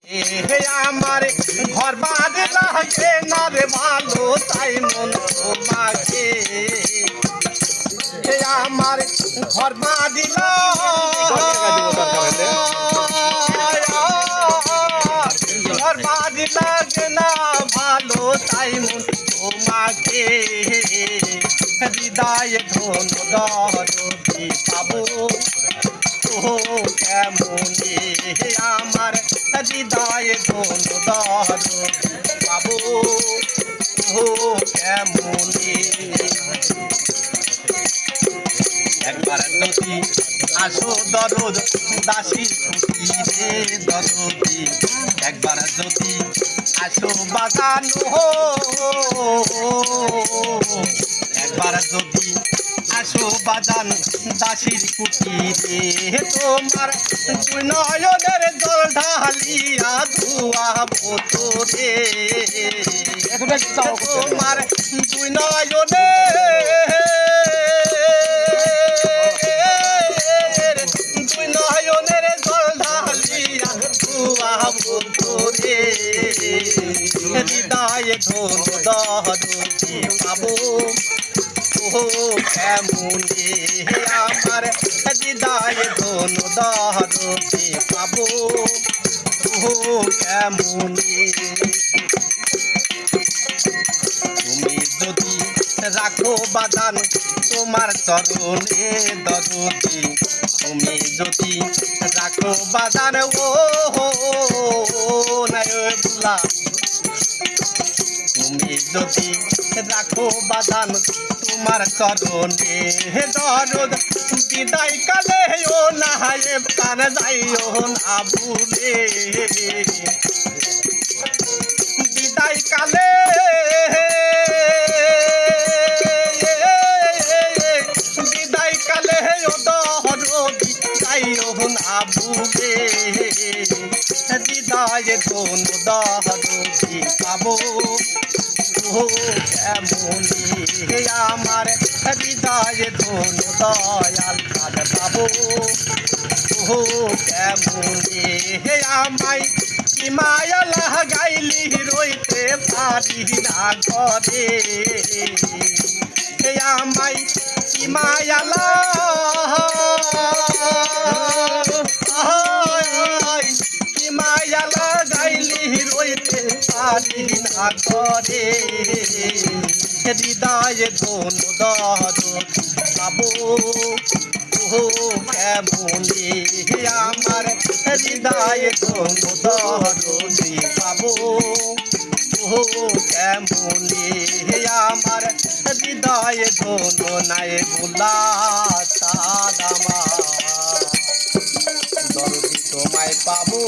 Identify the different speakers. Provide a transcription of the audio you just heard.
Speaker 1: হে আমার ঘর বাঁধে লাগে না রে ভালো তাই মন তোমাকে হে আমার ঘর বাঁধিল ঘর বাঁধি লাগে না ভালো তাই মন তোমাকে হৃদয়ে ধন দরদি পাবো ও কেমনে আমার হৃদয়ে ধন দরদি পাবো ও কেমনে একবার যদি আসো দরদ দাসীর কুটিরে দরদি একবার যদি আসো বাগানো একবার যদি আসো বাজান দাসীর কুটিরে তোমার দুই নয়নের জল ঢালিয়া ধুয়াবো তোরে তোমার দুই নয়নে দুই নয়নের জল ঢালিয়া ধুয়াবো তোরে হৃদয়ে ধন দরদি পাবো ও কেমনে আমার হৃদয়ে ধন দরদি পাবো ও কেমনে তুমি যদি রাখো বাদান তোমার চরণে দরদি তুমি যদি রাখো বাদান ও নায়বুল্লাহ তুমি যদি রাখো বাদান তোমার চরণে দরদ বিদায় কালে ও নায়েব কান যাইও না ভুলে বিদায় কালে বিদায় কালে ও দরদি যাইও না ভুলে হৃদয়ে ধন দরদি পাবো ও কেমনে আমার হৃদয়ে ধন দয়াল কাল পাবো ও কেমনে আমায় কি মায়া লাগাইলি রইতে পারি না ঘরে আমায় কি মায়া কি মায়া লাগাইলি রইতে পারি না ঘরে হৃদয়ে ধন দরদি পাবো ও কেমনে আমার হৃদয়ে ধন দরদি পাবো ও কেমনে আমার হৃদয়ে ধন নাই ভুলা সাদামা দরদি তোমায় পাবো